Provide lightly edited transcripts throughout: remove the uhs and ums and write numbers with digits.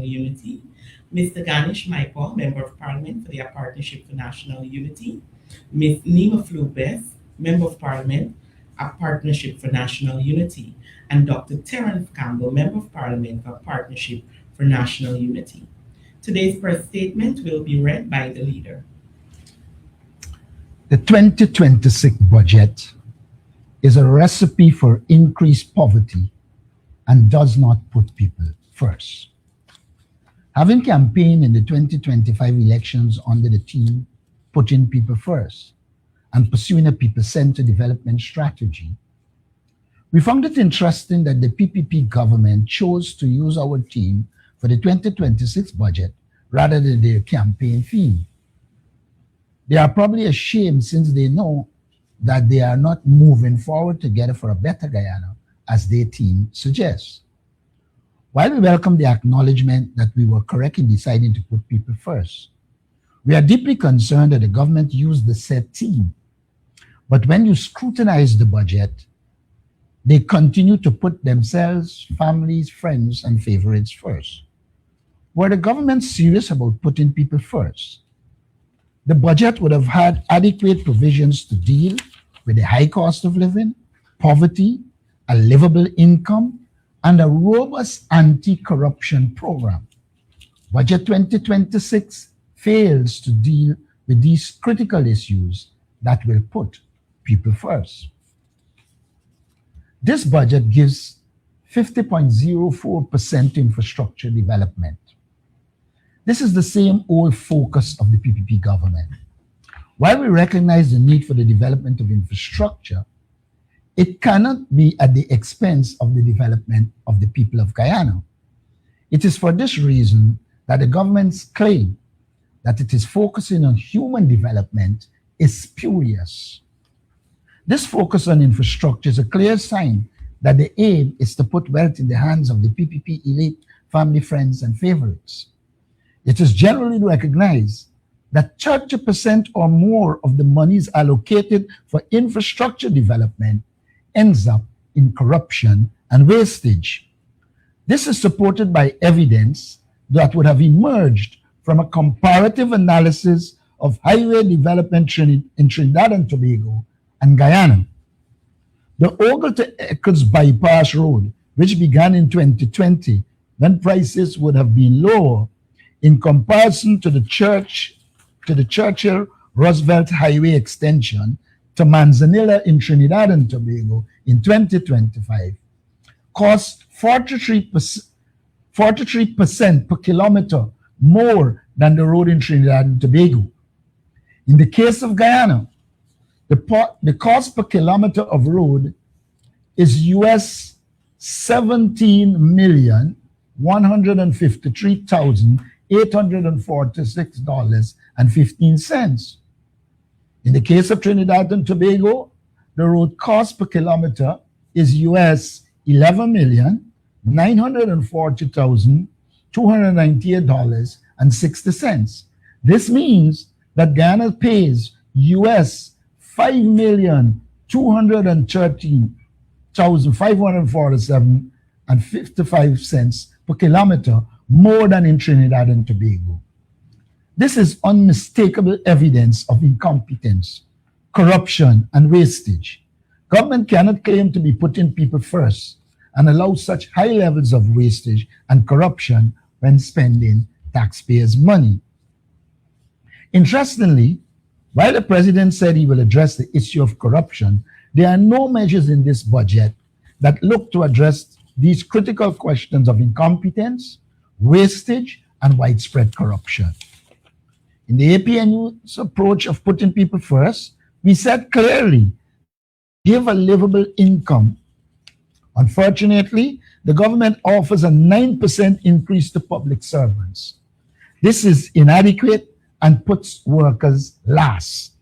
National Unity, Mr. Ganesh Maipal, Member of Parliament for the Partnership for National Unity, Ms. Nima Flubeth, Member of Parliament, a Partnership for National Unity, and Dr. Terence Campbell, Member of Parliament for Partnership for National Unity. Today's press statement will be read by the leader. The 2026 budget is a recipe for increased poverty and does not put people first. Having campaigned in the 2025 elections under the theme Putting People First and pursuing a people-centered development strategy, we found it interesting that the PPP government chose to use our theme for the 2026 budget rather than their campaign theme. They are probably ashamed since they know that they are not moving forward together for a better Guyana as their theme suggests. While we welcome the acknowledgement that we were correct in deciding to put people first, we are deeply concerned that the government used the said theme. But when you scrutinize the budget, they continue to put themselves, families, friends, and favorites first. Were the government serious about putting people first, the budget would have had adequate provisions to deal with the high cost of living, poverty, a livable income, and a robust anti-corruption program. Budget 2026 fails to deal with these critical issues that will put people first. This budget gives 50.04% infrastructure development. This is the same old focus of the PPP government. While we recognize the need for the development of infrastructure, it cannot be at the expense of the development of the people of Guyana. It is for this reason that the government's claim that it is focusing on human development is spurious. This focus on infrastructure is a clear sign that the aim is to put wealth in the hands of the PPP elite, family, friends, and favorites. It is generally recognized that 30% or more of the monies allocated for infrastructure development ends up in corruption and wastage. This is supported by evidence that would have emerged from a comparative analysis of highway development in Trinidad and Tobago and Guyana. The Ogle to Eccles Bypass Road, which began in 2020 when prices would have been lower, in comparison to the Churchill Roosevelt Highway extension to Manzanilla in Trinidad and Tobago in 2025, cost 43% per kilometer more than the road in Trinidad and Tobago. In the case of Guyana, the cost per kilometer of road is US $17,153,846.15. In the case of Trinidad and Tobago, the road cost per kilometer is US $11,940,298.60. This means that Guyana pays US $5,213,547.55 per kilometer more than in Trinidad and Tobago. This is unmistakable evidence of incompetence, corruption, and wastage. Government cannot claim to be putting people first and allow such high levels of wastage and corruption when spending taxpayers' money. Interestingly, while the president said he will address the issue of corruption, there are no measures in this budget that look to address these critical questions of incompetence, wastage, and widespread corruption. In the APNU's approach of putting people first, we said clearly, give a livable income. Unfortunately, the government offers a 9% increase to public servants. This is inadequate and puts workers last.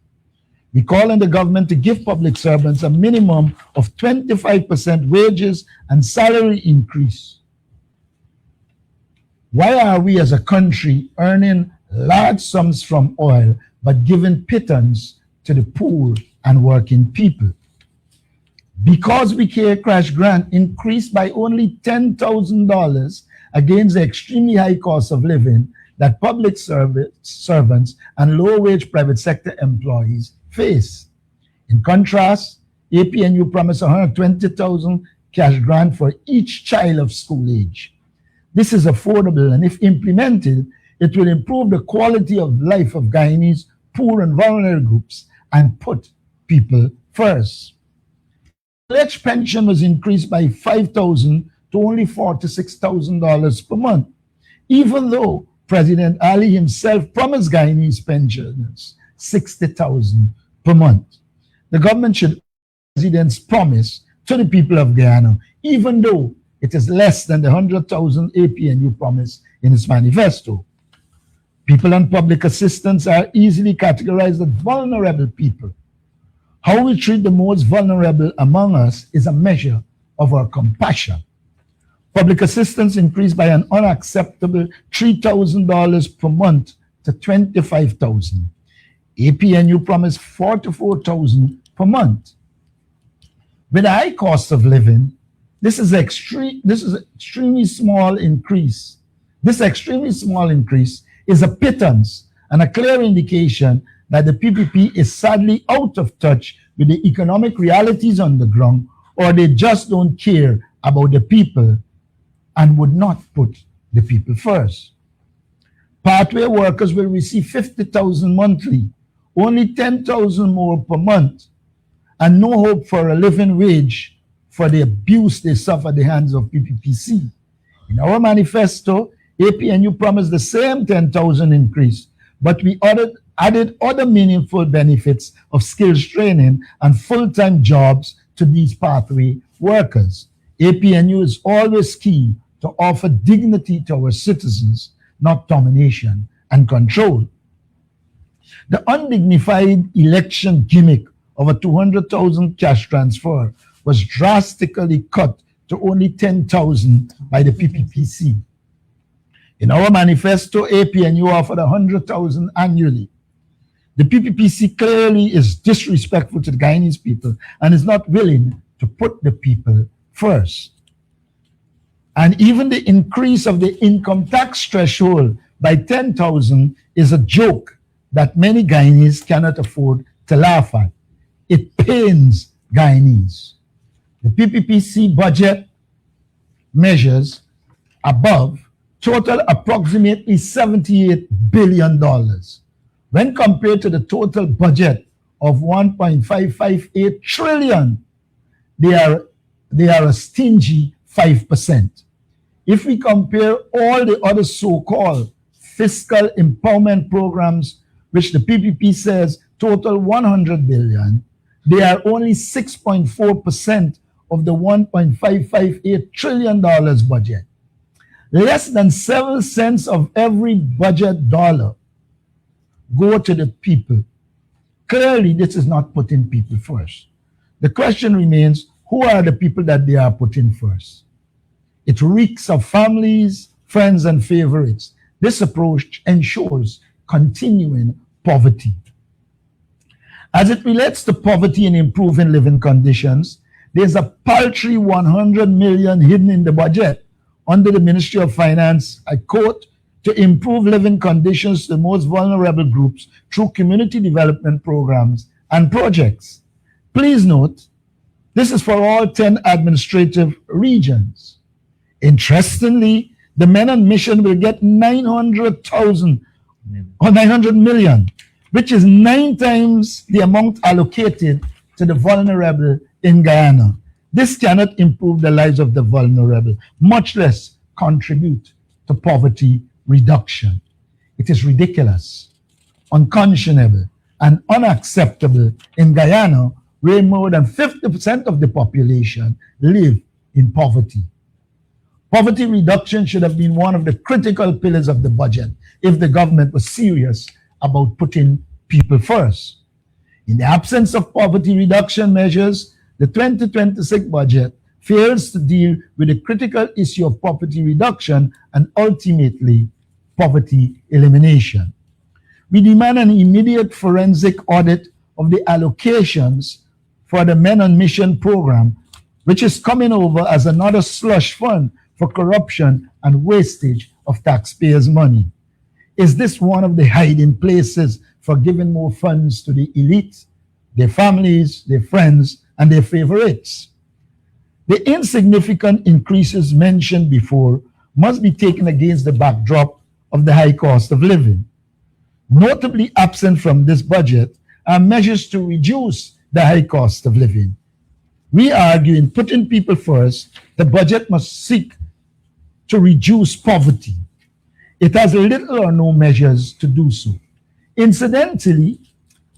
We call on the government to give public servants a minimum of 25% wages and salary increase. Why are we as a country earning large sums from oil but giving pittance to the poor and working people? Because we care crash grant increased by only $10,000 against the extremely high cost of living that public servants and low-wage private sector employees face. In contrast, APNU promised 120,000 cash grant for each child of school age. This is affordable, and if implemented, it will improve the quality of life of Guyanese poor and vulnerable groups and put people first. The alleged pension was increased by $5,000 to only $46,000 per month, even though President Ali himself promised Guyanese pensioners $60,000 per month. The government should honor the President's promise to the people of Guyana, even though it is less than the 100,000 APNU promise in its manifesto. People on public assistance are easily categorized as vulnerable people. How we treat the most vulnerable among us is a measure of our compassion. Public assistance increased by an unacceptable $3,000 per month to $25,000. APNU promised $44,000 per month. With a high cost of living, this is an extremely small increase. This extremely small increase is a pittance and a clear indication that the PPP is sadly out of touch with the economic realities on the ground, or they just don't care about the people and would not put the people first. Pathway workers will receive $50,000 monthly, only $10,000 more per month, and no hope for a living wage for the abuse they suffer at the hands of PPPC. In our manifesto, APNU promised the same $10,000 increase, but we added other meaningful benefits of skills training and full-time jobs to these pathway workers. APNU is always keen to offer dignity to our citizens, not domination and control. The undignified election gimmick of a $200,000 cash transfer was drastically cut to only $10,000 by the PPPC. In our manifesto, APNU offered $100,000 annually. The PPPC clearly is disrespectful to the Guyanese people and is not willing to put the people first. And even the increase of the income tax threshold by $10,000 is a joke that many Guyanese cannot afford to laugh at. It pains Guyanese. The PPPC budget measures above total approximately $78 billion. When compared to the total budget of $1.558 trillion, they are a stingy 5%. If we compare all the other so-called fiscal empowerment programs, which the PPP says total $100 billion, they are only 6.4% of the $1.558 trillion budget. Less than 7 cents of every budget dollar go to the people. Clearly, this is not putting people first. The question remains, who are the people that they are putting first? It reeks of families, friends, and favorites. This approach ensures continuing poverty. As it relates to poverty and improving living conditions, there's a paltry $100 million hidden in the budget under the Ministry of Finance, I quote, to improve living conditions to the most vulnerable groups through community development programs and projects. Please note, this is for all 10 administrative regions. Interestingly, the men on mission will get 900,000 or 900 million, which is 9 times the amount allocated to the vulnerable in Guyana. This cannot improve the lives of the vulnerable, much less contribute to poverty reduction. It is ridiculous, unconscionable, and unacceptable in Guyana, where more than 50% of the population live in poverty. Poverty reduction should have been one of the critical pillars of the budget if the government was serious about putting people first. In the absence of poverty reduction measures, the 2026 budget fails to deal with the critical issue of poverty reduction and ultimately poverty elimination. We demand an immediate forensic audit of the allocations for the Men on Mission program, which is coming over as another slush fund for corruption and wastage of taxpayers' money? Is this one of the hiding places for giving more funds to the elite, their families, their friends, and their favorites? The insignificant increases mentioned before must be taken against the backdrop of the high cost of living. Notably absent from this budget are measures to reduce the high cost of living. We argue in putting people first, the budget must seek to reduce poverty. It has little or no measures to do so. Incidentally,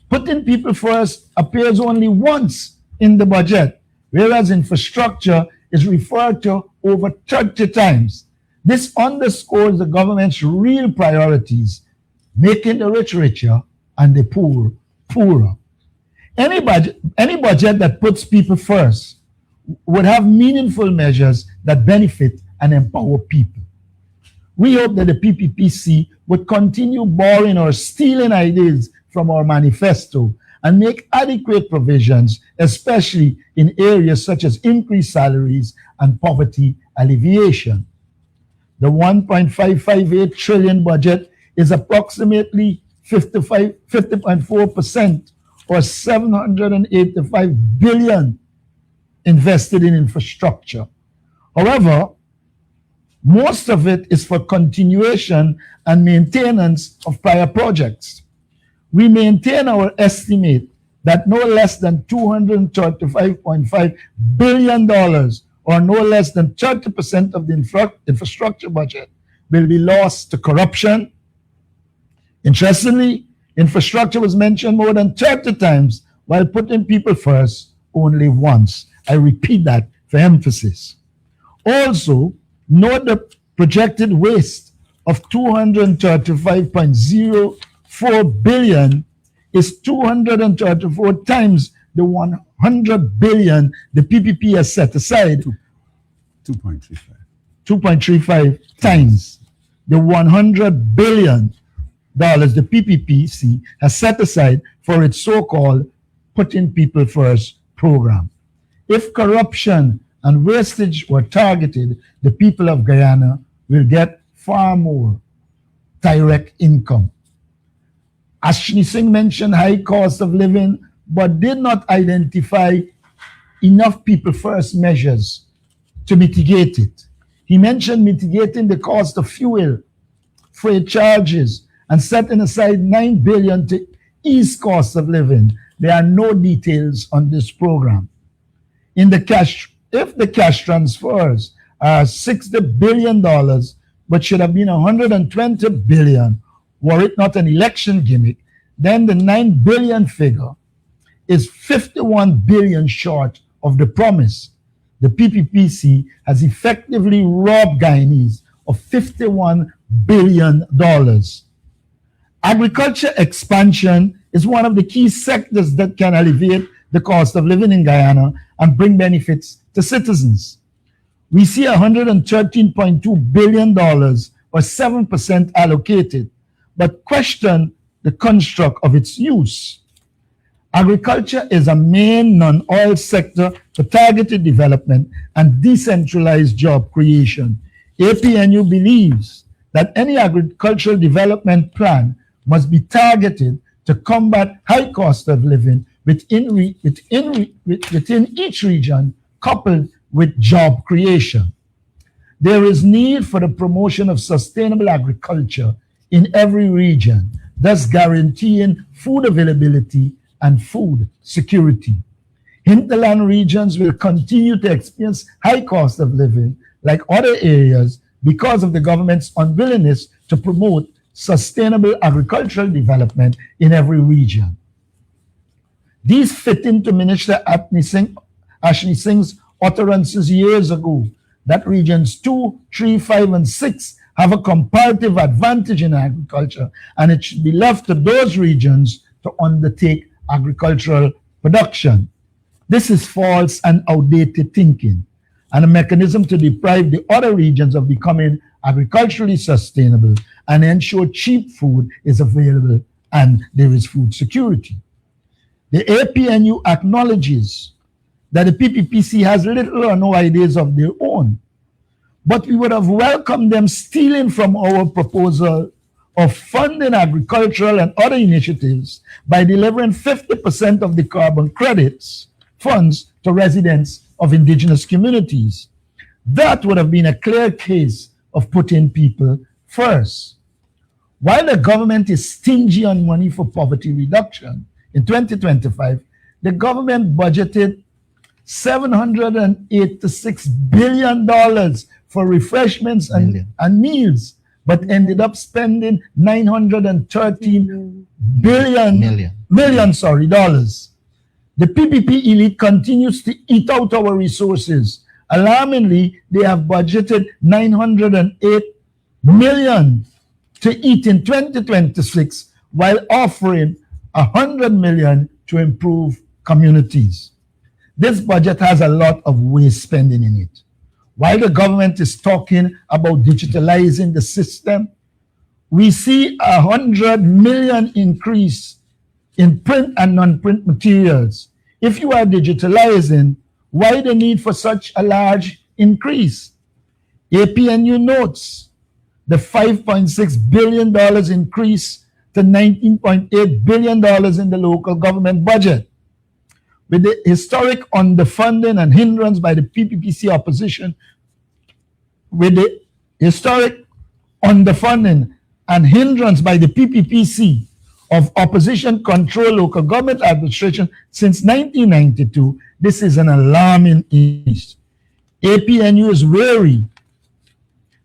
putting people first appears only once in the budget, whereas infrastructure is referred to over 30 times. This underscores the government's real priorities, making the rich richer and the poor poorer. Any budget that puts people first would have meaningful measures that benefit and empower people. We hope that the PPPC would continue borrowing or stealing ideas from our manifesto and make adequate provisions, especially in areas such as increased salaries and poverty alleviation. The 1.558 trillion budget is approximately 50.4% or 785 billion invested in infrastructure. However, most of it is for continuation and maintenance of prior projects. We maintain our estimate that no less than $235.5 billion or no less than 30% of the infrastructure budget will be lost to corruption. Interestingly, infrastructure was mentioned more than 30 times while putting people first only once. I repeat that for emphasis. Also, note the projected waste of $235.04 billion is 234 times the 100 billion the PPP has set aside. 2.35 times the 100 billion dollars the PPPC has set aside for its so-called Putting People First program. If corruption and wastage were targeted, the people of Guyana will get far more direct income. Ashni Singh mentioned high cost of living, but did not identify enough people first measures to mitigate it. He mentioned mitigating the cost of fuel, freight charges, and setting aside $9 billion to ease cost of living. There are no details on this program. If the cash transfers are $60 billion, but should have been $120 billion, were it not an election gimmick, then the $9 billion figure is $51 billion short of the promise. The PPPC has effectively robbed Guyanese of $51 billion. Agriculture expansion is one of the key sectors that can alleviate the cost of living in Guyana and bring benefits to citizens. We see $113.2 billion or 7% allocated, but question the construct of its use. Agriculture is a main non-oil sector for targeted development and decentralized job creation. APNU believes that any agricultural development plan must be targeted to combat high cost of living within each region, coupled with job creation. There is need for the promotion of sustainable agriculture in every region, thus guaranteeing food availability and food security. Hinterland regions will continue to experience high cost of living like other areas because of the government's unwillingness to promote sustainable agricultural development in every region. These fit into Minister Ashni Singh's utterances years ago that regions 2, 3, 5, and 6 have a comparative advantage in agriculture, and it should be left to those regions to undertake agricultural production. This is false and outdated thinking, and a mechanism to deprive the other regions of becoming agriculturally sustainable and ensure cheap food is available and there is food security. The APNU acknowledges that the PPPC has little or no ideas of their own, but we would have welcomed them stealing from our proposal of funding agricultural and other initiatives by delivering 50% of the carbon credits funds to residents of indigenous communities. That would have been a clear case of putting people first. While the government is stingy on money for poverty reduction, in 2025, the government budgeted $786 billion for refreshments and meals, but ended up spending $913 million dollars. The PPP elite continues to eat out our resources. Alarmingly, they have budgeted $908 million to eat in 2026 while offering $100 million to improve communities. This budget has a lot of waste spending in it. While the government is talking about digitalizing the system, we see $100 million increase in print and non-print materials. If you are digitalizing, why the need for such a large increase? APNU notes the $5.6 billion increase to $19.8 billion in the local government budget. With the historic underfunding and hindrance by the PPPC opposition, with the historic underfunding and hindrance by the PPPC of opposition-controlled local government administration since 1992, this is an alarming image. APNU is wary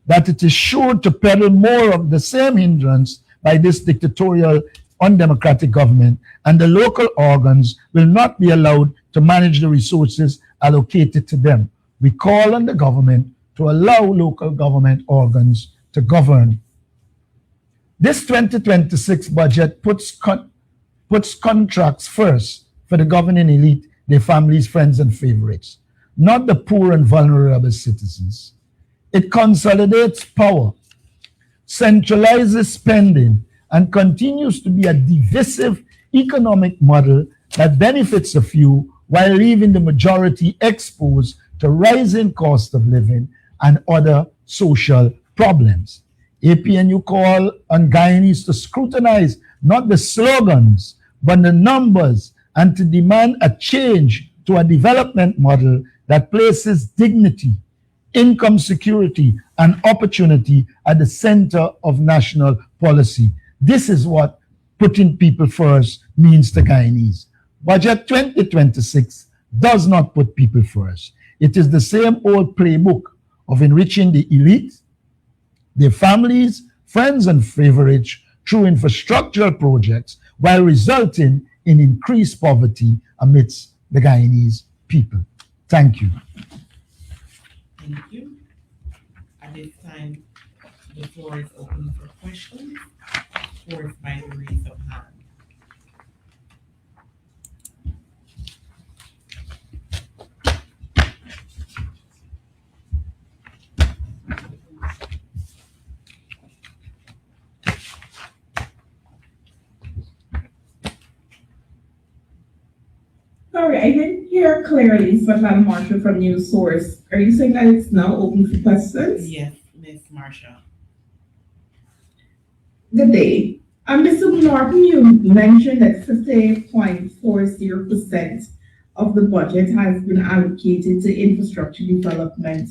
that it is sure to peddle more of the same hindrance by this dictatorial, undemocratic government, and the local organs will not be allowed to manage the resources allocated to them. We call on the government to allow local government organs to govern. This 2026 budget puts contracts first for the governing elite, their families, friends, and favorites, not the poor and vulnerable citizens. It consolidates power, centralizes spending, and continues to be a divisive economic model that benefits a few while leaving the majority exposed to rising cost of living and other social problems. APNU call on Guyanese to scrutinize not the slogans, but the numbers, and to demand a change to a development model that places dignity, income security, and opportunity at the center of national policy. This is what putting people first means to Guyanese. Budget 2026 does not put people first. It is the same old playbook of enriching the elite, their families, friends, and favorites through infrastructural projects while resulting in increased poverty amidst the Guyanese people. Thank you. Thank you. At this time, the floor is open for questions, or by the raise of hand. Sorry, I didn't hear clearly, Svetlana Marshall from News Source. Are you saying that it's now open for questions? Yes, Ms. Marsha. Good day. Mr. Norton, you mentioned that 50.40% of the budget has been allocated to infrastructure development,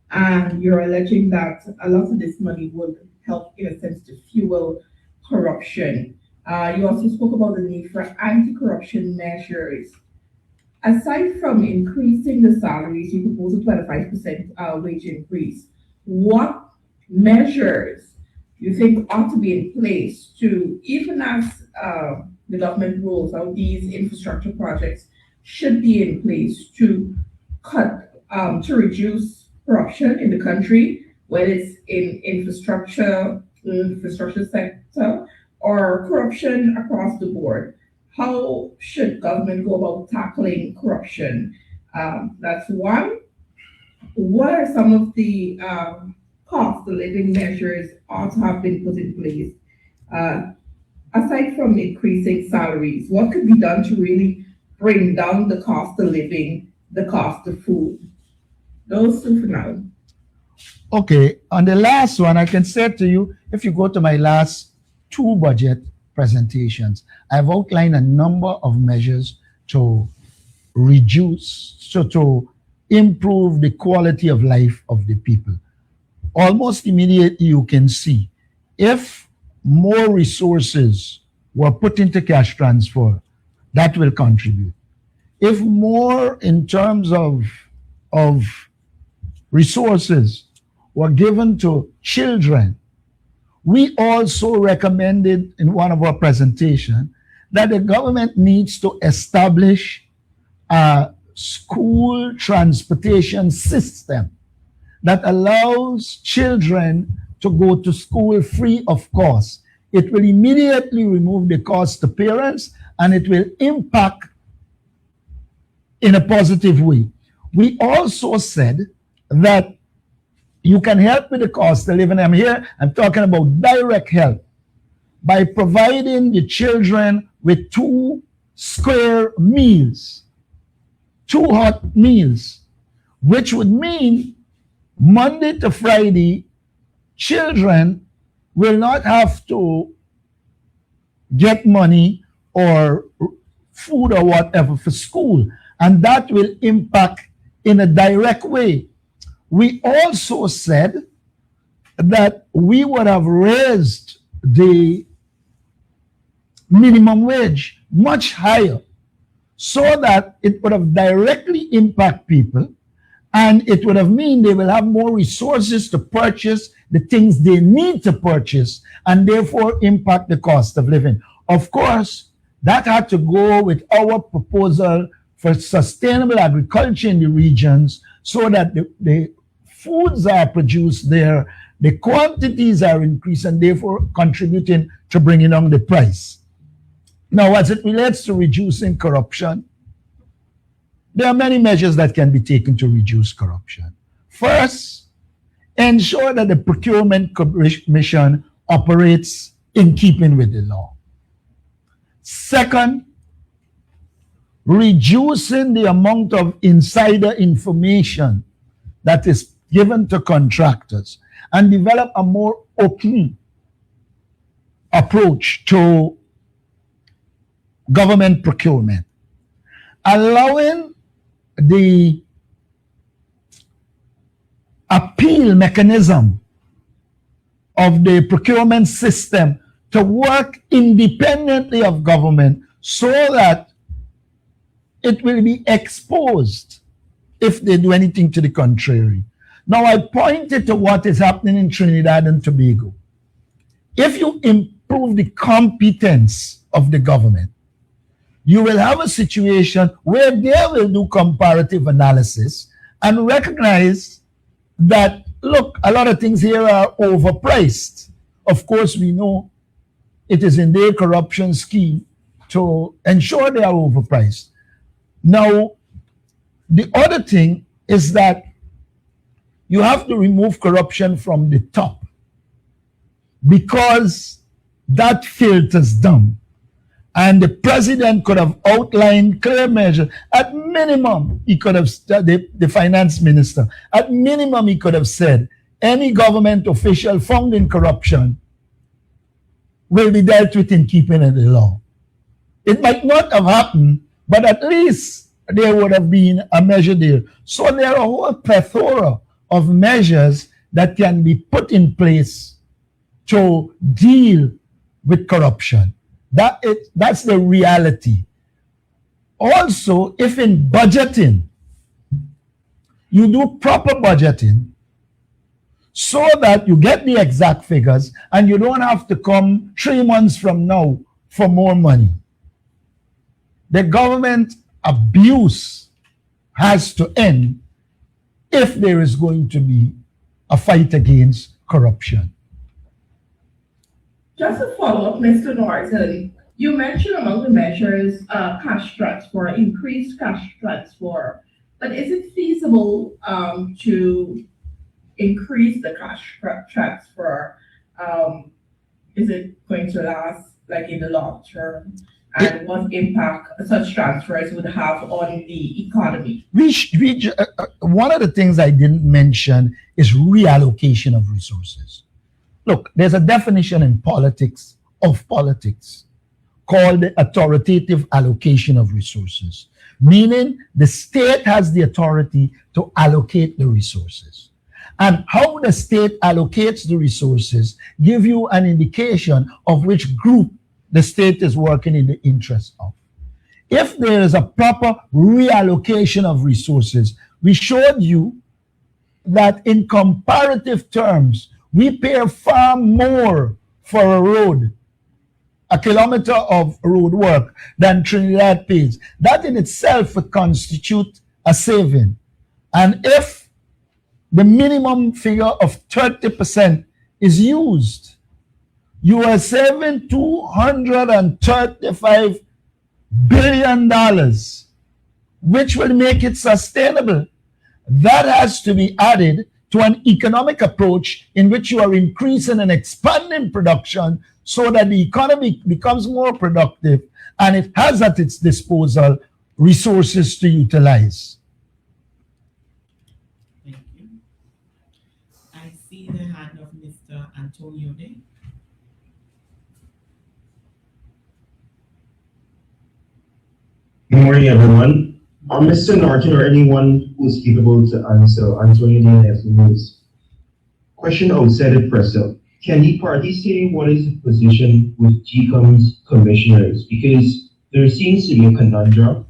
and you're alleging that a lot of this money would help, in a sense, to fuel corruption. You also spoke about the need for anti-corruption measures. Aside from increasing the salaries, you propose a 25% wage increase. What measures do you think ought to be in place to, even as the government rolls out these infrastructure projects, should be in place to cut, to reduce corruption in the country, whether it's in infrastructure sector, or corruption across the board? How should government go about tackling corruption? That's one. What are some of the cost of living measures ought to have been put in place? Aside from increasing salaries, what could be done to really bring down the cost of living, the cost of food? Those two for now. Okay, on the last one, I can say to you, if you go to my last two budget presentations, I've outlined a number of measures to reduce, so to improve the quality of life of the people. Almost immediately, you can see if more resources were put into cash transfer, that will contribute. If more in terms of resources were given to children, we also recommended in one of our presentations that the government needs to establish a school transportation system that allows children to go to school free of cost. It will immediately remove the cost to parents and it will impact in a positive way. We also said that you can help with the cost of living. I'm talking about direct help by providing the children with 2 square meals, 2 hot meals, which would mean Monday to Friday, children will not have to get money or food or whatever for school. And that will impact in a direct way. We also said that we would have raised the minimum wage much higher so that it would have directly impact people and it would have mean they will have more resources to purchase the things they need to purchase and therefore impact the cost of living. Of course, that had to go with our proposal for sustainable agriculture in the regions so that the foods are produced there, the quantities are increased and therefore contributing to bringing down the price. Now, as it relates to reducing corruption, there are many measures that can be taken to reduce corruption. First, ensure that the procurement commission operates in keeping with the law. Second, reducing the amount of insider information that is given to contractors and develop a more open approach to government procurement, allowing the appeal mechanism of the procurement system to work independently of government so that it will be exposed if they do anything to the contrary. Now, I pointed to what is happening in Trinidad and Tobago. If you improve the competence of the government, you will have a situation where they will do comparative analysis and recognize that, look, a lot of things here are overpriced. Of course, we know it is in their corruption scheme to ensure they are overpriced. Now, the other thing is that you have to remove corruption from the top because that filters down. And the president could have outlined clear measures. At minimum, he could have, the finance minister, at minimum, he could have said, any government official found in corruption will be dealt with in keeping with the law. It might not have happened, but at least there would have been a measure there. So there are a whole plethora of measures that can be put in place to deal with corruption. That's the reality. Also, if in budgeting, you do proper budgeting so that you get the exact figures and you don't have to come 3 months from now for more money. The government abuse has to end if there is going to be a fight against corruption. Just to follow up, Mr. Norton, you mentioned among the measures cash transfer, increased cash transfer, but is it feasible to increase the cash transfer? Is it going to last like in the long term? and what impact such transfers would have on the economy. One of the things I didn't mention is reallocation of resources. Look, there's a definition in politics of politics called the authoritative allocation of resources, meaning the state has the authority to allocate the resources. And how the state allocates the resources give you an indication of which group the state is working in the interest of. If there is a proper reallocation of resources, we showed you that in comparative terms, we pay far more for a road, a kilometer of road work, than Trinidad pays. That in itself would constitute a saving. And if the minimum figure of 30% is used, you are saving $235 billion, which will make it sustainable. That has to be added to an economic approach in which you are increasing and expanding production so that the economy becomes more productive and it has at its disposal resources to utilize. Thank you. I see the hand of Mr. Antonio Day. Good morning, everyone. Mr. Norton or anyone who's capable to answer Antonio News question outside the press up. Can the party say what is the position with GECOM's commissioners? Because there seems to be a conundrum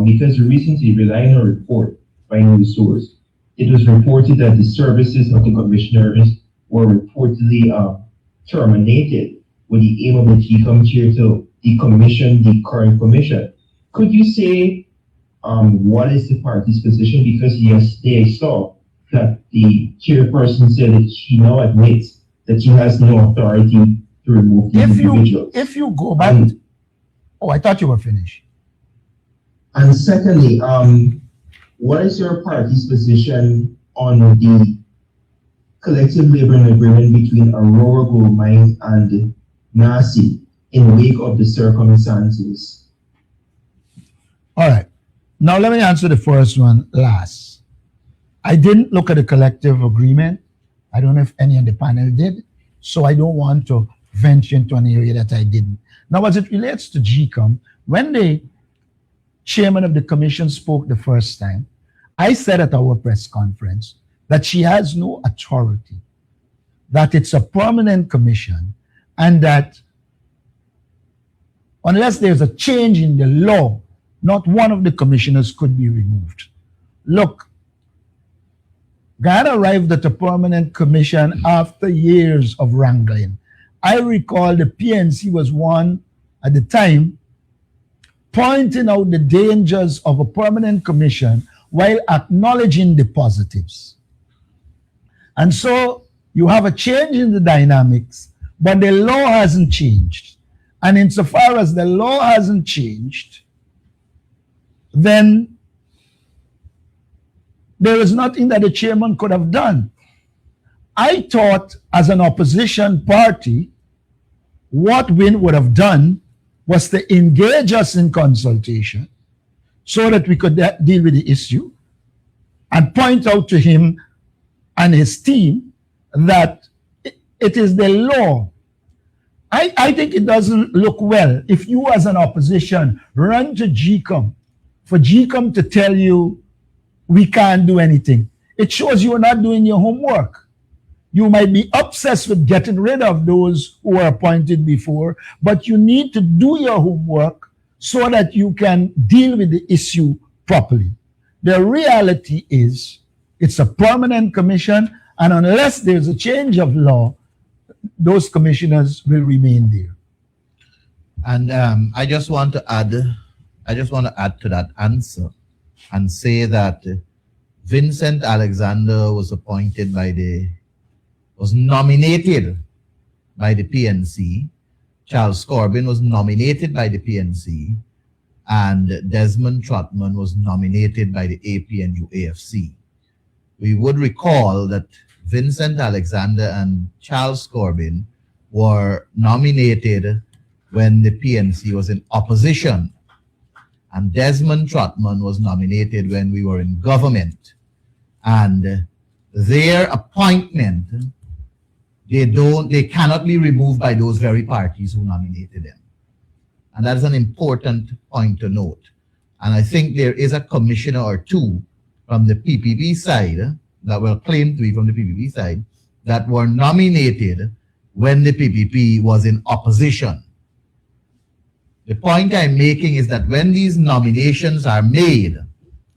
because recently, relying on a report by news source, it was reported that the services of the commissioners were reportedly terminated with the aim of the GECOM chair to decommission the current commission. Could you say what is the party's position? Because yesterday I saw that the chairperson said that she now admits that she has no authority to remove the individuals. If you go back, I thought you were finished. And secondly, what is your party's position on the collective labor agreement between Aurora Gold Mines and NACI in wake of the circumstances? All right. Now let me answer the first one last. I didn't look at the collective agreement. I don't know if any on the panel did. So I don't want to venture into an area that I didn't. Now, as it relates to GECOM, when the chairman of the commission spoke the first time, I said at our press conference that she has no authority, that it's a permanent commission, and that unless there's a change in the law, not one of the commissioners could be removed. Look, Guyana arrived at a permanent commission after years of wrangling. I recall the PNC was one at the time pointing out the dangers of a permanent commission while acknowledging the positives. And so you have a change in the dynamics, but the law hasn't changed. And insofar as the law hasn't changed, then there is nothing that the chairman could have done. I thought as an opposition party, what Win would have done was to engage us in consultation so that we could deal with the issue and point out to him and his team that it is the law. I think it doesn't look well if you as an opposition run to GECOM for GECOM to tell you we can't do anything. It shows you are not doing your homework. You might be obsessed with getting rid of those who were appointed before, but you need to do your homework so that you can deal with the issue properly. The reality is it's a permanent commission, and unless there's a change of law, those commissioners will remain there. And I just want to add to that answer and say that Vincent Alexander was nominated by the PNC. Charles Corbin was nominated by the PNC, and Desmond Trotman was nominated by the APNU AFC. We would recall that Vincent Alexander and Charles Corbin were nominated when the PNC was in opposition, and Desmond Trotman was nominated when we were in government. And their appointment, they cannot be removed by those very parties who nominated them. And that's an important point to note. And I think there is a commissioner or two from the PPP side that were claimed to be from the PPP side that were nominated when the PPP was in opposition. The point I'm making is that when these nominations are made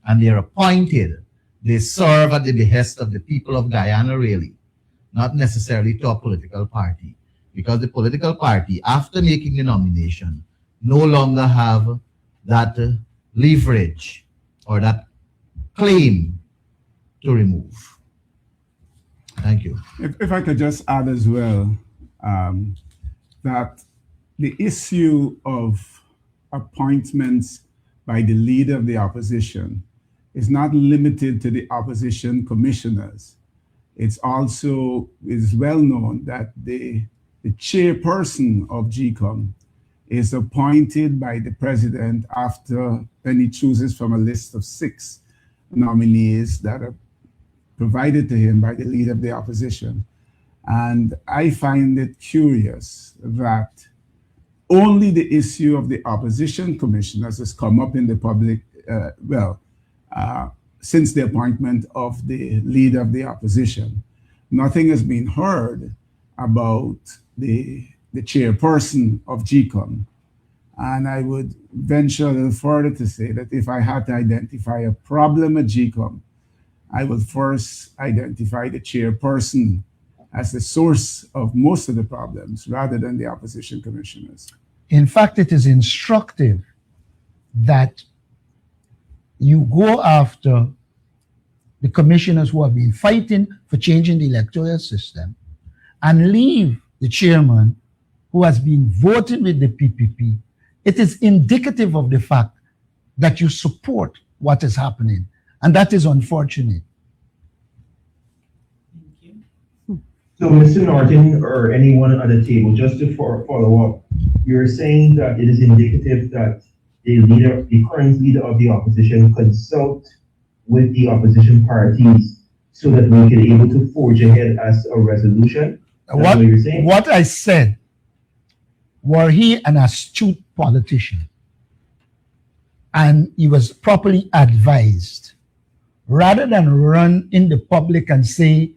and they're appointed, they serve at the behest of the people of Guyana, really, not necessarily to a political party. Because the political party, after making the nomination, no longer have that leverage or that claim to remove. Thank you. If I could just add as well, that the issue of appointments by the leader of the opposition is not limited to the opposition commissioners. It's also is well known that the chairperson of GECOM is appointed by the president after when he chooses from a list of 6 nominees that are provided to him by the leader of the opposition. And I find it curious that only the issue of the opposition commissioners has come up in the public, since the appointment of the leader of the opposition. Nothing has been heard about the chairperson of GECOM. And I would venture a little further to say that if I had to identify a problem at GECOM, I would first identify the chairperson as the source of most of the problems rather than the opposition commissioners. In fact, it is instructive that you go after the commissioners who have been fighting for changing the electoral system and leave the chairman who has been voting with the PPP. It is indicative of the fact that you support what is happening, and that is unfortunate. So, Mr. Norton, or anyone at the table, just to follow up, you're saying that it is indicative that the current leader of the opposition consult with the opposition parties so that we can be able to forge ahead as a resolution? What you're saying? What I said, were he an astute politician and he was properly advised, rather than run in the public and say,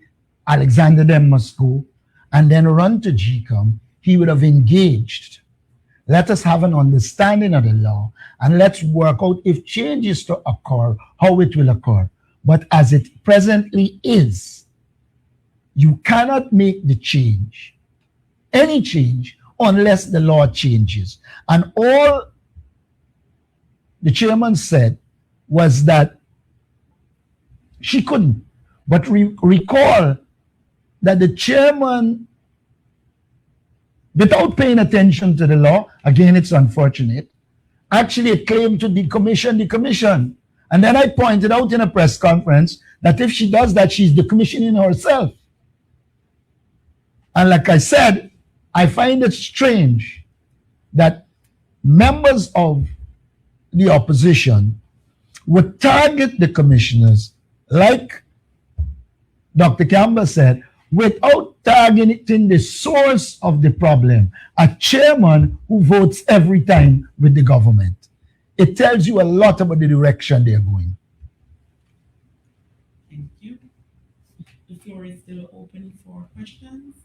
Alexander them must go, and then run to GECOM, he would have engaged. Let us have an understanding of the law, and let's work out if change is to occur, how it will occur. But as it presently is, you cannot make the change, any change, unless the law changes. And all the chairman said was that she couldn't. But recall that the chairman, without paying attention to the law, again, it's unfortunate, actually claimed to decommission the commission. And then I pointed out in a press conference that if she does that, she's decommissioning herself. And like I said, I find it strange that members of the opposition would target the commissioners, like Dr. Campbell said, without targeting the source of the problem, a chairman who votes every time with the government. It tells you a lot about the direction they're going. Thank you. The floor is still open for questions.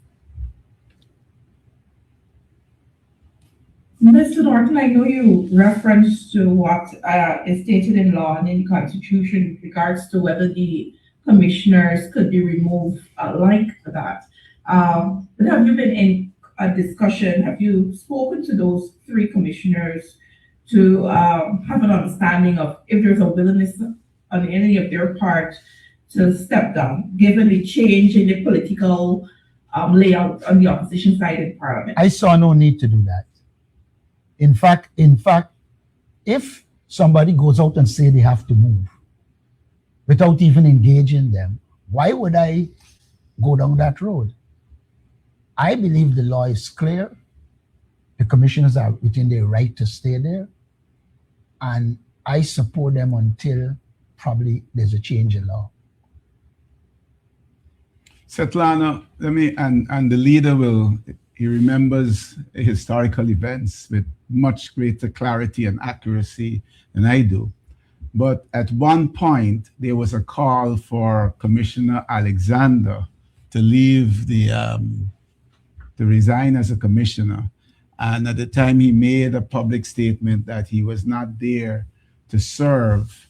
Mr. Norton, I know you referenced to what is stated in law and in the Constitution with regards to whether the commissioners could be removed like that. But have you been in a discussion, have you spoken to those 3 commissioners to have an understanding of if there's a willingness on any of their part to step down, given the change in the political layout on the opposition side in Parliament? I saw no need to do that. In fact, if somebody goes out and say they have to move without even engaging them, why would I go down that road? I believe the law is clear. The commissioners are within their right to stay there, and I support them until probably there's a change in law. Svetlana, and the leader he remembers historical events with much greater clarity and accuracy than I do. But at one point, there was a call for Commissioner Alexander to leave to resign as a commissioner. And at the time, he made a public statement that he was not there to serve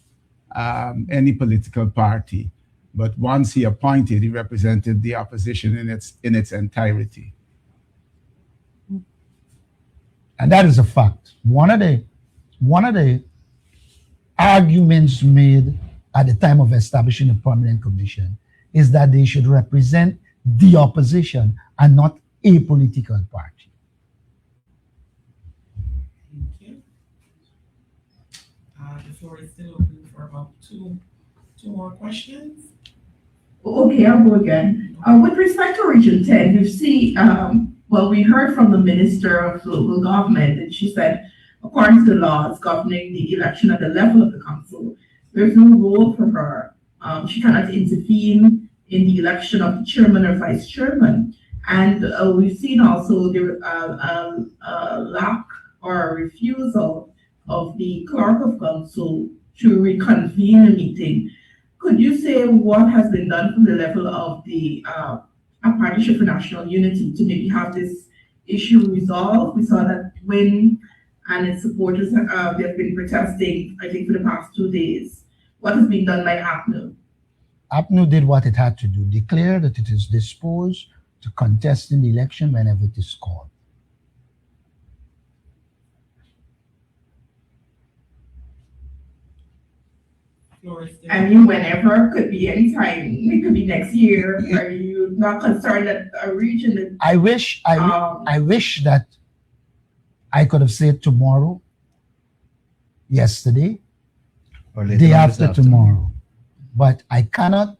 any political party. But once he appointed, he represented the opposition in its entirety. And that is a fact. One of the arguments made at the time of establishing a permanent commission is that they should represent the opposition and not a political party. Thank you. The floor is still open for about two more questions. Okay, I'll go again. With respect to Region 10, you see, well, we heard from the Minister of Local Government, and she said, according to the laws governing the election at the level of the council, there's no role for her. She cannot intervene in the election of the chairman or vice chairman. And we've seen also the lack or refusal of the clerk of council to reconvene a meeting. Could you say what has been done from the level of the Partnership for National Unity to maybe have this issue resolved? We saw that WIN and its supporters have been protesting, I think, for the past 2 days. What has been done by APNU? APNU did what it had to do, declare that it is disposed to contest in the election whenever it is called. I mean, whenever, could be any time. It could be next year. Are you not concerned that a region? I wish that I could have said tomorrow, yesterday, Or later day on this after afternoon. tomorrow, but I cannot,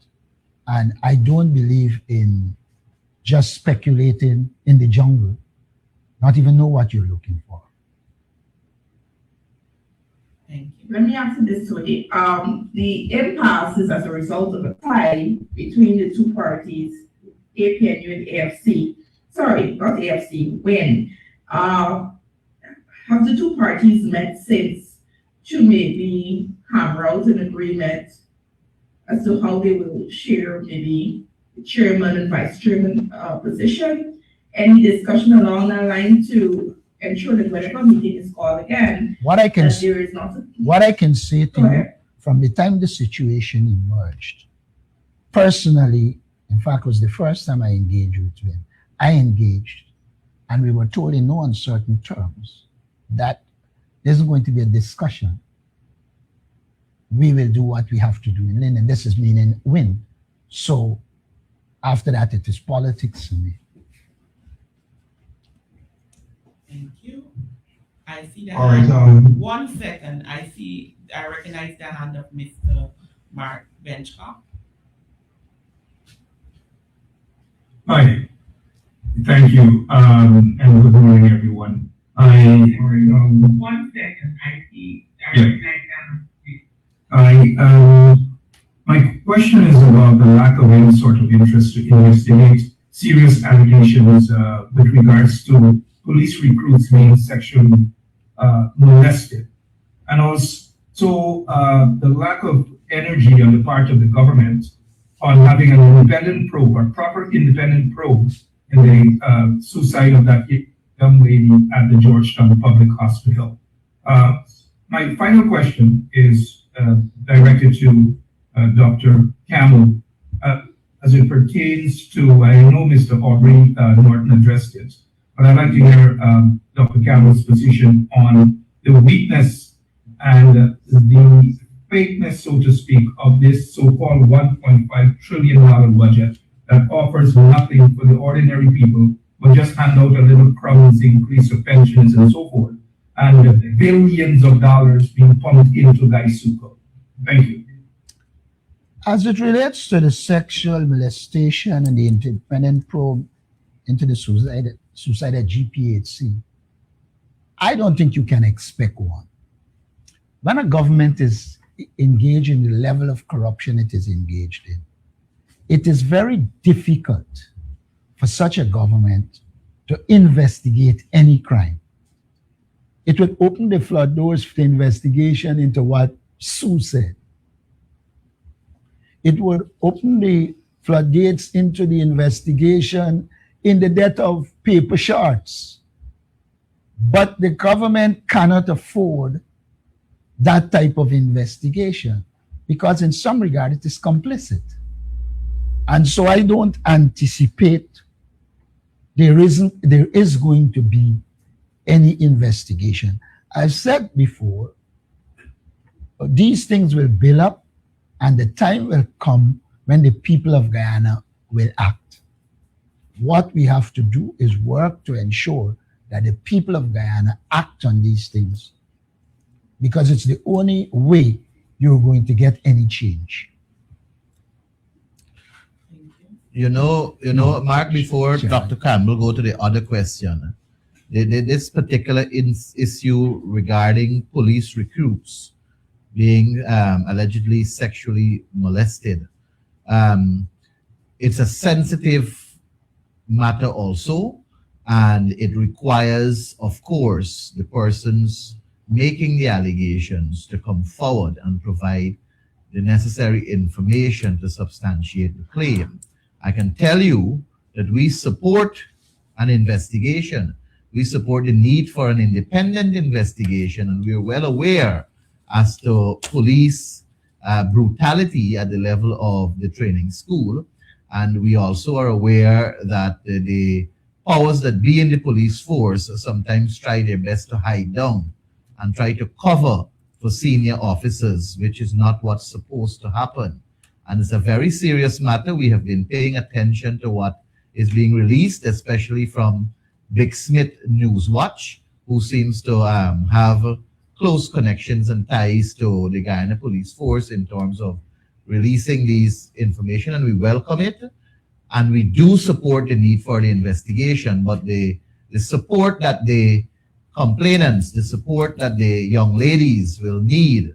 and I don't believe in just speculating in the jungle, not even know what you're looking for. Thank you. Let me answer this way. The impasse is as a result of a tie between the two parties, APNU and AFC. Sorry, not AFC, WIN. Have the two parties met since to maybe hammer out an agreement as to how they will share maybe the chairman and vice chairman position? Any discussion along that line to ensure that whenever a meeting is called again, What I can that there is not what I can say to Go you ahead. from the time the situation emerged, personally, in fact, it was the first time I engaged with him. I engaged, and we were told in no uncertain terms that there's going to be a discussion. We will do what we have to do in Lynn, and this is meaning win. So after that, it is politics for me. Thank you. I see that. All right, hand. 1 second. I recognize the hand of Mr. Mark Benchcock. Hi, thank you, and good morning, everyone. 1 second. I Yeah. recognize the hand. My question is about the lack of any sort of interest to investigate serious allegations with regards to police recruits being sexually molested, and also the lack of energy on the part of the government on having an independent probe, a proper independent probe in the suicide of that young lady at the Georgetown Public Hospital. My final question is directed to Dr. Campbell, as it pertains to, I know Mr. Aubrey Norton addressed it, but I'd like to hear Dr. Campbell's position on the weakness and the fakeness, so to speak, of this so-called $1.5 trillion budget that offers nothing for the ordinary people, but just hand out a little crumbs, increase of pensions and so forth, and billions of dollars being pumped into GECOM. Thank you. As it relates to the sexual molestation and the independent probe into the suicide at GPHC, I don't think you can expect one. When a government is engaged in the level of corruption it is engaged in, it is very difficult for such a government to investigate any crime. It would open the flood doors for the investigation into what Sue said. It would open the floodgates into the investigation in the death of paper shards. But the government cannot afford that type of investigation because in some regard it is complicit. And so I don't anticipate there is going to be any investigation. I've said before, these things will build up and the time will come when the people of Guyana will act. What we have to do is work to ensure that the people of Guyana act on these things because it's the only way you're going to get any change. You know, Mark, before Sure. Dr. Campbell go to the other question, this particular issue regarding police recruits being allegedly sexually molested, it's a sensitive matter also, and it requires, of course, the persons making the allegations to come forward and provide the necessary information to substantiate the claim. I can tell you that we support an investigation. We support the need for an independent investigation, and we are well aware as to police brutality at the level of the training school. And we also are aware that the powers that be in the police force sometimes try their best to hide down and try to cover for senior officers, which is not what's supposed to happen. And it's a very serious matter. We have been paying attention to what is being released, especially from Big Smith Newswatch, who seems to have close connections and ties to the Guyana Police Force in terms of releasing these information, and we welcome it. And we do support the need for the investigation, but the support that the complainants, the support that the young ladies will need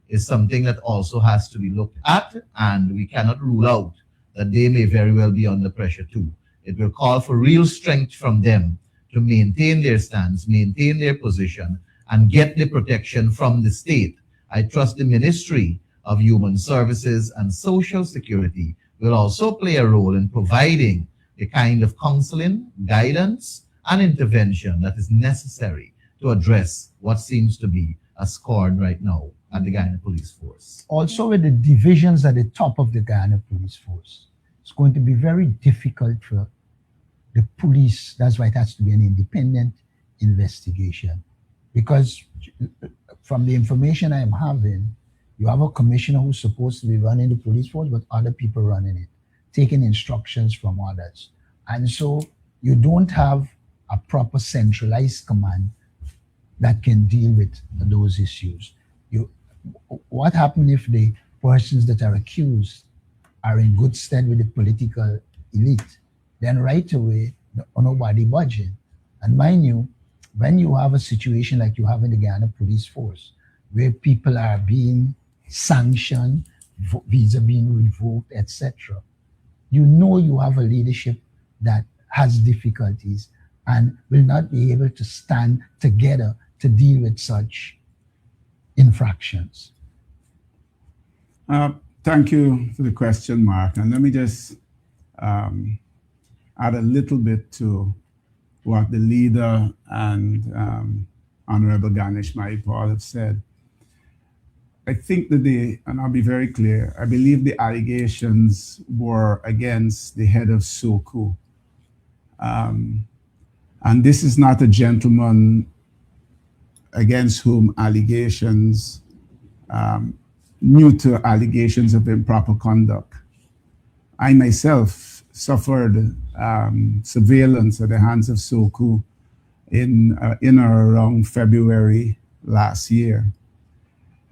is something that also has to be looked at, and we cannot rule out that they may very well be under pressure too. It will call for real strength from them to maintain their stance, maintain their position, and get the protection from the state. I trust the Ministry of Human Services and Social Security will also play a role in providing the kind of counseling, guidance, and intervention that is necessary to address what seems to be a scorn right now at the Guyana Police Force. Also with the divisions at the top of the Guyana Police Force, it's going to be very difficult for the police. That's why it has to be an independent investigation. Because from the information I'm having, you have a commissioner who's supposed to be running the police force, but other people running it, taking instructions from others. And so you don't have a proper centralized command that can deal with those issues. What happens if the persons that are accused are in good stead with the political elite? Then right away, nobody budging. And mind you, when you have a situation like you have in the Guyana Police Force, where people are being sanctioned, visa being revoked, etc., you know you have a leadership that has difficulties and will not be able to stand together to deal with such infractions. Thank you for the question, Mark. And let me just add a little bit to what the leader and Honorable Ganesh Maipal have said. I think that and I'll be very clear, I believe the allegations were against the head of SOKU. And this is not a gentleman against whom allegations, new to allegations of improper conduct. I myself suffered surveillance at the hands of SOKU in or around February last year.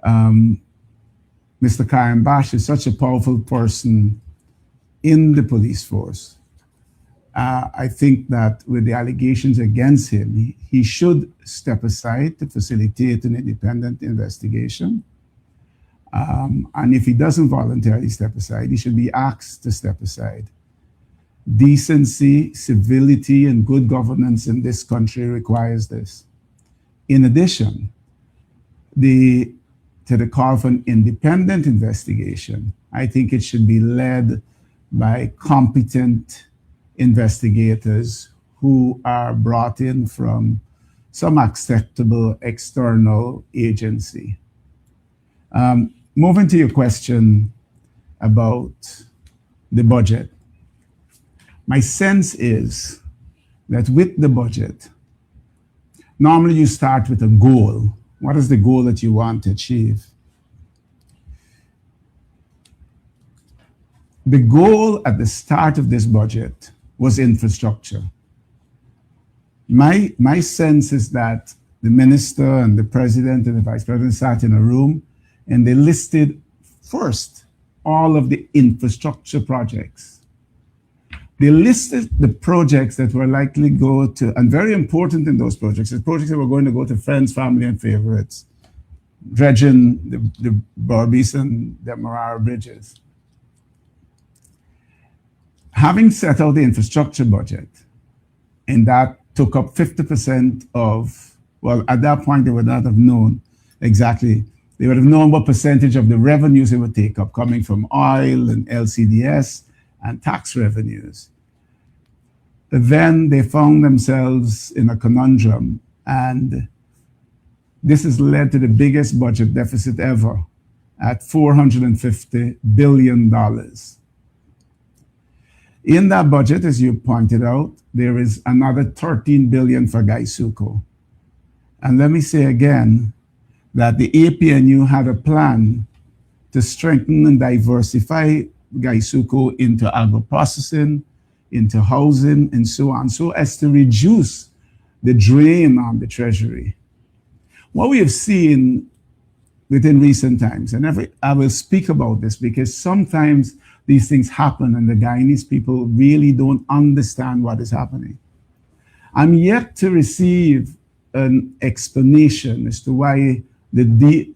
Mr. Kayan Bash is such a powerful person in the police force. I think that with the allegations against him, he should step aside to facilitate an independent investigation. And if he doesn't voluntarily step aside, he should be asked to step aside. Decency, civility, and good governance in this country requires this. In addition, to the call for an independent investigation, I think it should be led by competent investigators who are brought in from some acceptable external agency. Moving to your question about the budget, my sense is that with the budget, normally you start with a goal. What is the goal that you want to achieve? The goal at the start of this budget was infrastructure. My sense is that the minister and the president and the vice president sat in a room and they listed first all of the infrastructure projects. They listed the projects that were likely go to, and very important in those projects, the projects that were going to go to friends, family, and favorites, dredging the Berbice and the Demerara bridges. Having set out the infrastructure budget, and that took up 50% of, well, at that point, they would not have known exactly. They would have known what percentage of the revenues it would take up coming from oil and LCDS and tax revenues. But then they found themselves in a conundrum, and this has led to the biggest budget deficit ever at $450 billion. In that budget, as you pointed out, there is another $13 billion for GECOM. And let me say again that the APNU had a plan to strengthen and diversify GECOM into agro-processing, into housing, and so on, so as to reduce the drain on the treasury. What we have seen within recent times, and I will speak about this because sometimes these things happen and the Guyanese people really don't understand what is happening. I'm yet to receive an explanation as to why the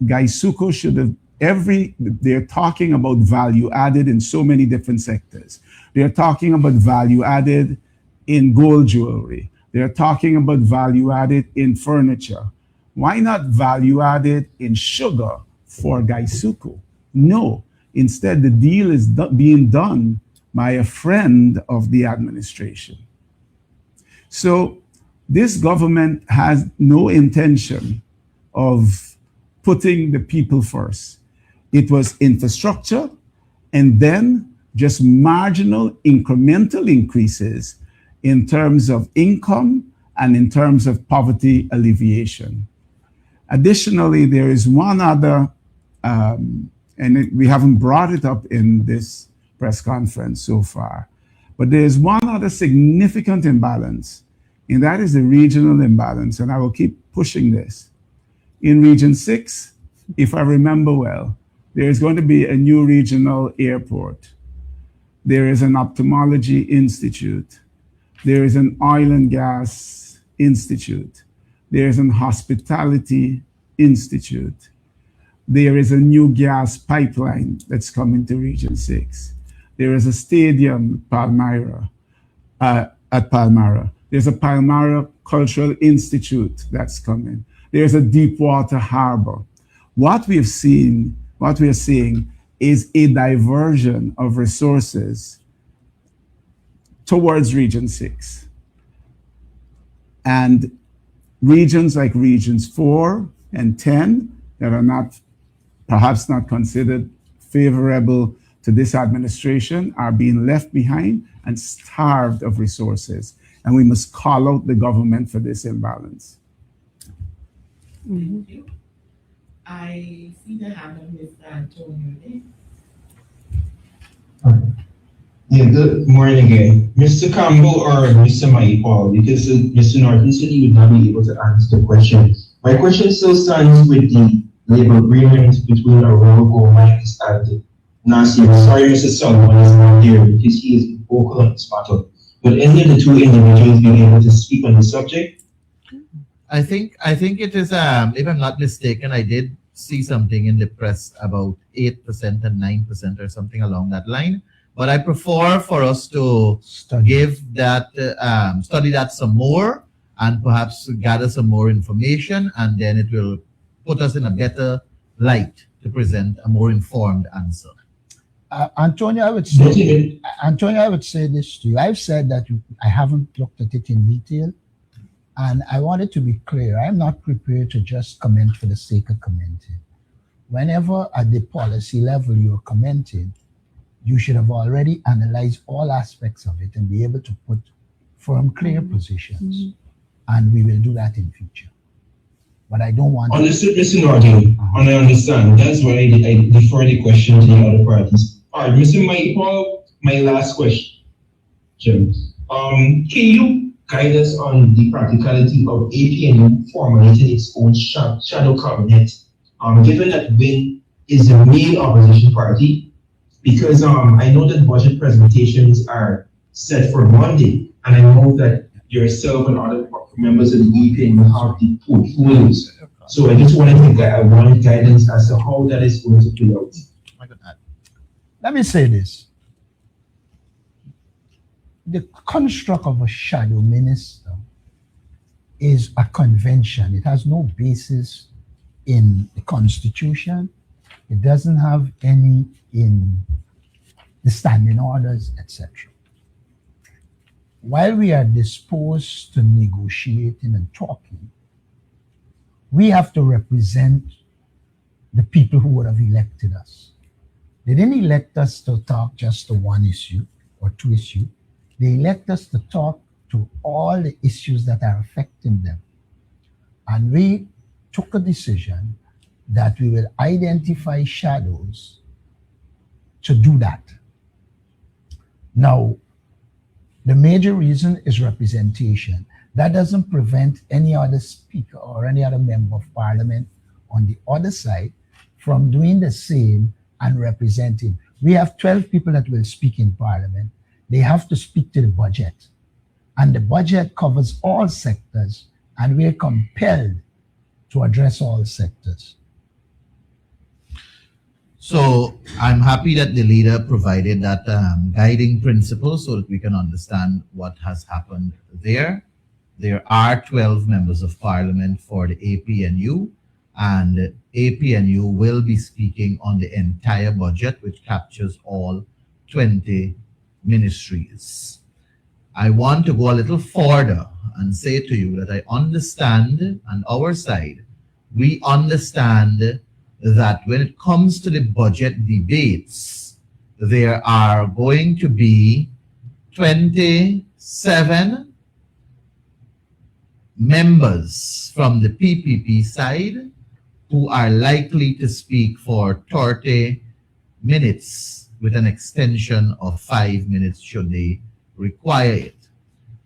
GECOM should have they're talking about value added in so many different sectors. They're talking about value added in gold jewelry. They're talking about value added in furniture. Why not value added in sugar for GECOM? No, instead the deal is being done by a friend of the administration. So this government has no intention of putting the people first. It was infrastructure and then just marginal incremental increases in terms of income and in terms of poverty alleviation. Additionally, there is one other, we haven't brought it up in this press conference so far, but there is one other significant imbalance, and that is the regional imbalance, and I will keep pushing this. In Region 6, if I remember well, there is going to be a new regional airport. There is an ophthalmology institute. There is an oil and gas institute. There is an hospitality institute. There is a new gas pipeline that's coming to Region 6. There is a stadium at Palmyra. There's a Palmyra Cultural Institute that's coming. There's a Deepwater Harbor. What we are seeing is a diversion of resources towards Region 6. And regions like Regions 4 and 10 that are perhaps not considered favorable to this administration are being left behind and starved of resources. And we must call out the government for this imbalance. Thank you. I see the hand of Mr. Antonio there. Yeah, good morning again. Mr. Campbell or Mr. Maipal, because Mr. Norton said he would not be able to answer the question. My question still stands with the labor agreement between Aurora Gold Mines and Nasir. Sorry, Mr. Solomon is not here because he is vocal on this matter. Would any of the two individuals be able to speak on the subject? I think it is, if I'm not mistaken, I did see something in the press about 8% and 9% or something along that line. But I prefer for us to give that, study that some more, and perhaps gather some more information, and then it will put us in a better light to present a more informed answer. Antonio, I would say this to you. I've said that I haven't looked at it in detail, and I wanted to be clear. I'm not prepared to just comment for the sake of commenting. Whenever at the policy level you're commenting, you should have already analyzed all aspects of it and be able to put firm, clear positions. And we will do that in future. But I don't want Understood, Mr. Norton, and I understand. That's why I defer the question to the other parties. All right, Mr. Paul, my last question. Can you guide us on the practicality of APNU formulating its own shadow cabinet, given that WIN is the main opposition party? Because I know that budget presentations are set for Monday, and I know that yourself and other members of the APNU have the portfolios. So I just wanted guidance as to how that is going to play out. Let me say this. The construct of a shadow minister is a convention. It has no basis in the Constitution. It doesn't have any in the standing orders, etc. While we are disposed to negotiating and talking, we have to represent the people who would have elected us. They didn't elect us to talk just to one issue or two issues. They elect us to talk to all the issues that are affecting them. And we took a decision that we will identify shadows to do that. Now, the major reason is representation. That doesn't prevent any other speaker or any other member of parliament on the other side from doing the same and representing. We have 12 people that will speak in parliament. They have to speak to the budget. And the budget covers all sectors, and we're compelled to address all sectors. So I'm happy that the leader provided that guiding principle so that we can understand what has happened there. There are 12 members of parliament for the APNU, and APNU will be speaking on the entire budget, which captures all 20 ministries. I want to go a little further and say to you that I understand, on our side, we understand that when it comes to the budget debates, there are going to be 27 members from the PPP side who are likely to speak for 30 minutes with an extension of 5 minutes should they require it.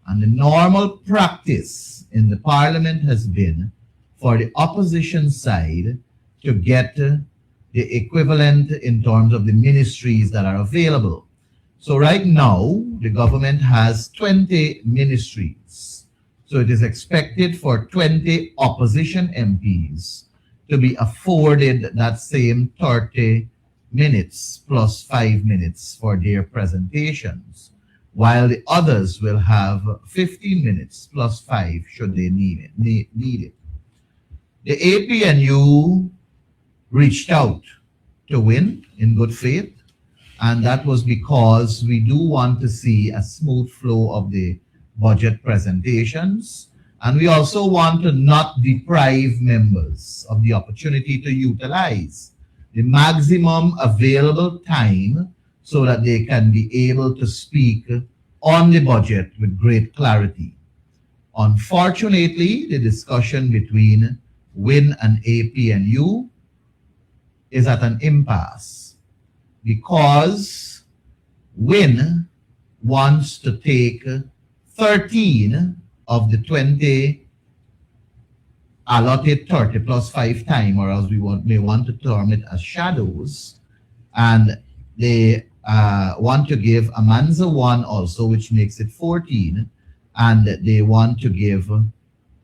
And the normal practice in the parliament has been for the opposition side to get the equivalent in terms of the ministries that are available. So right now, the government has 20 ministries. So it is expected for 20 opposition MPs to be afforded that same 30 minutes plus 5 minutes for their presentations, while the others will have 15 minutes plus 5 should they need it. The APNU reached out to WIN in good faith, and that was because we do want to see a smooth flow of the budget presentations, and we also want to not deprive members of the opportunity to utilize the maximum available time so that they can be able to speak on the budget with great clarity. Unfortunately, the discussion between WIN and APNU is at an impasse because WIN wants to take 13 of the 20 allotted 30 plus 5 time, or else we may want to term it as shadows, and they want to give Amanza 1 also, which makes it 14, and they want to give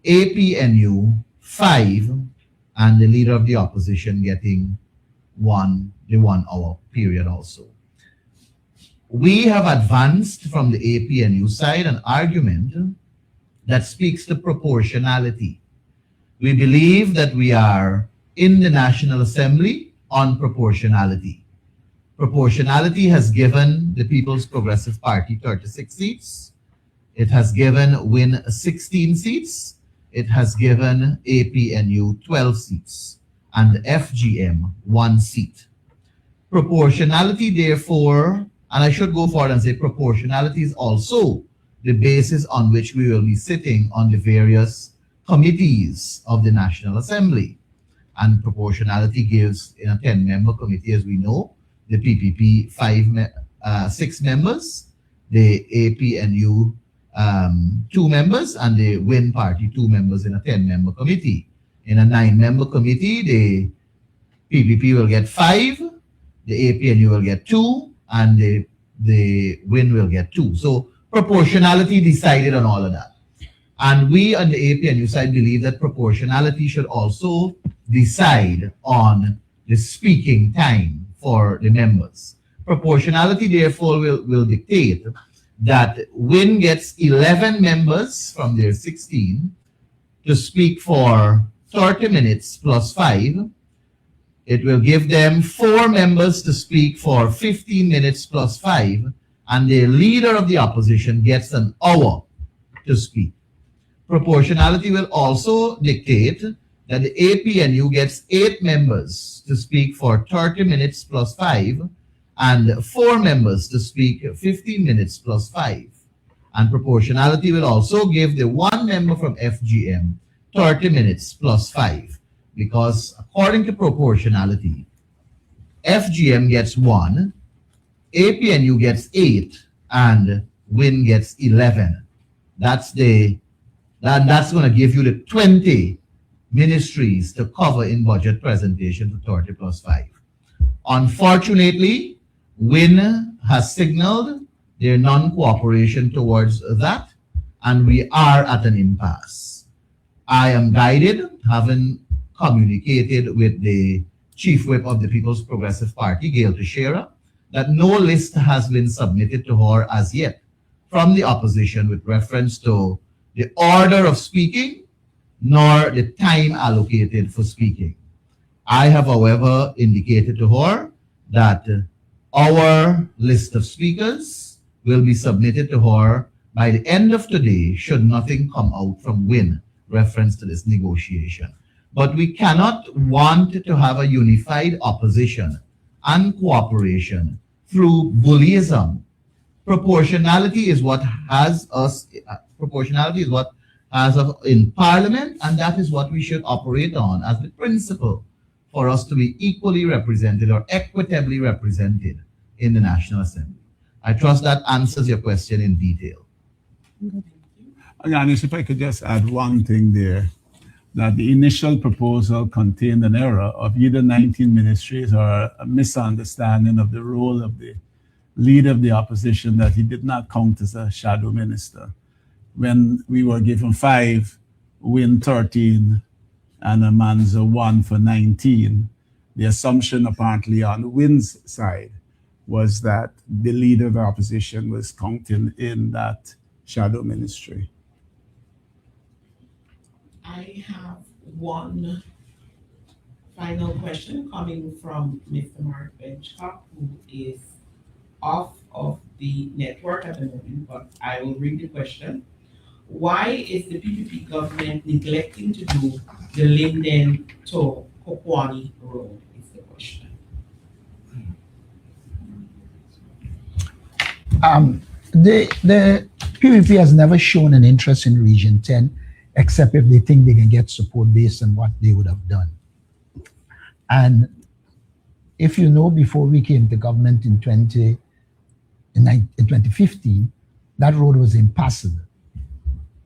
APNU 5, and the leader of the opposition getting the 1 hour period also. We have advanced from the APNU side an argument that speaks to proportionality. We believe that we are in the National Assembly on proportionality. Proportionality has given the People's Progressive Party 36 seats. It has given WIN 16 seats. It has given APNU 12 seats and FGM 1 seat. Proportionality, therefore, and I should go forward and say proportionality is also the basis on which we will be sitting on the various committees of the National Assembly. And proportionality gives, in a 10-member committee, as we know, the PPP 6 members, the APNU 2 members, and the WIN party 2 members in a 10-member committee. In a 9-member committee, the PPP will get 5, the APNU will get 2, and the WIN will get 2. So proportionality decided on all of that. And we on the APNU side believe that proportionality should also decide on the speaking time for the members. Proportionality, therefore, will dictate that WIN gets 11 members from their 16 to speak for 30 minutes plus 5. It will give them 4 members to speak for 15 minutes plus 5, and the leader of the opposition gets an hour to speak. Proportionality will also dictate that the APNU gets 8 members to speak for 30 minutes plus 5, and 4 members to speak 15 minutes plus 5. And proportionality will also give the 1 member from FGM 30 minutes plus 5. Because according to proportionality, FGM gets 1, APNU gets 8, and WIN gets 11. That's going to give you the 20 ministries to cover in budget presentation for 30 plus 5. Unfortunately, WIN has signaled their non-cooperation towards that, and we are at an impasse. I am guided, having communicated with the Chief Whip of the People's Progressive Party, Gail Teixeira, that no list has been submitted to her as yet from the opposition with reference to the order of speaking nor the time allocated for speaking. I have, however, indicated to her that our list of speakers will be submitted to her by the end of today should nothing come out from WIN reference to this negotiation. But we cannot want to have a unified opposition and cooperation through bullyism. Proportionality is what has us in Parliament, and that is what we should operate on as the principle for us to be equally represented or equitably represented in the National Assembly. I trust that answers your question in detail. Ganesh, if I could just add one thing there, that the initial proposal contained an error of either 19 ministries or a misunderstanding of the role of the leader of the opposition, that he did not count as a shadow minister. When we were given 5, WIN 13, and Amanza 1 for 19, the assumption apparently on WIN's side was that the leader of the opposition was counting in that shadow ministry. I have one final question coming from Mr. Mark Benchcock, who is off of the network at the moment, but I will read the question. Why is the PPP government neglecting to do the Linden to Kokwani road is the question. The PPP has never shown an interest in Region 10, except if they think they can get support based on what they would have done. And if you know, before we came to government in 2015, that road was impassable.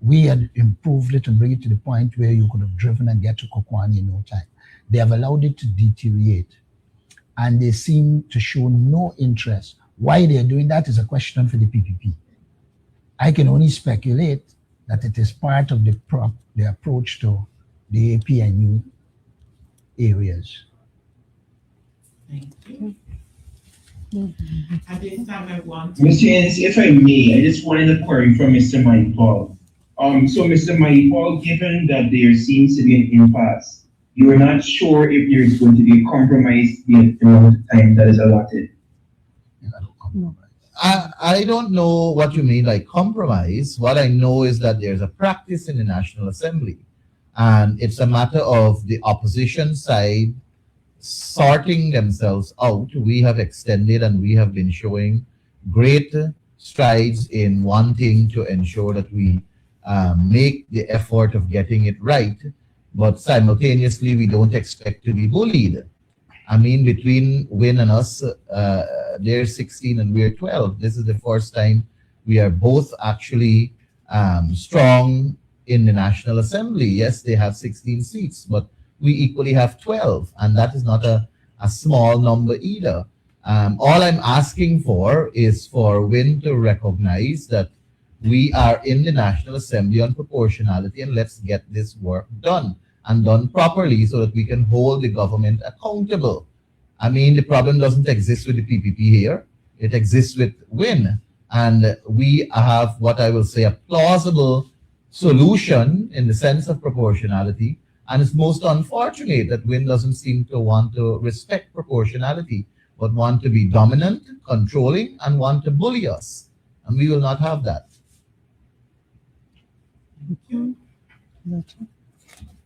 We had improved it and bring it to the point where you could have driven and get to Kokwani in no time. They have allowed it to deteriorate, and they seem to show no interest Why they're doing that is a question for the PPP. I can only speculate that it is part of the approach to the APNU areas. Thank you. At this time, I want to. Mr. Ennis, if I may, I just wanted a query from Mr. Paul. So Mr. Paul, given that there seems to be an impasse, you are not sure if there is going to be a compromise the amount of time that is allotted. I don't know what you mean by compromise. What I know is that there's a practice in the National Assembly, and it's a matter of the opposition side sorting themselves out. We have extended and we have been showing great strides in wanting to ensure that we make the effort of getting it right, but simultaneously we don't expect to be bullied. I mean, between Win and us, they're 16 and we're 12. This is the first time we are both actually strong in the National Assembly. Yes, they have 16 seats, but we equally have 12, and that is not a small number either. All I'm asking for is for Win to recognize that we are in the National Assembly on proportionality, and let's get this work done and done properly so that we can hold the government accountable. I mean, the problem doesn't exist with the PPP here. It exists with Win. And we have what I will say a plausible solution in the sense of proportionality. And it's most unfortunate that Win doesn't seem to want to respect proportionality, but want to be dominant, controlling, and want to bully us. And we will not have that. Thank you.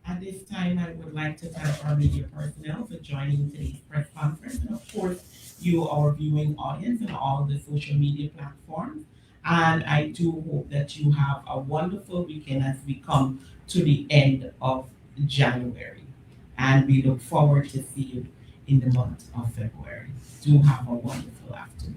At this time, I would like to thank our media personnel for joining today's press conference, and of course, you, our viewing audience, and all the social media platforms. And I do hope that you have a wonderful weekend as we come to the end of January. And we look forward to see you in the month of February. Do have a wonderful afternoon.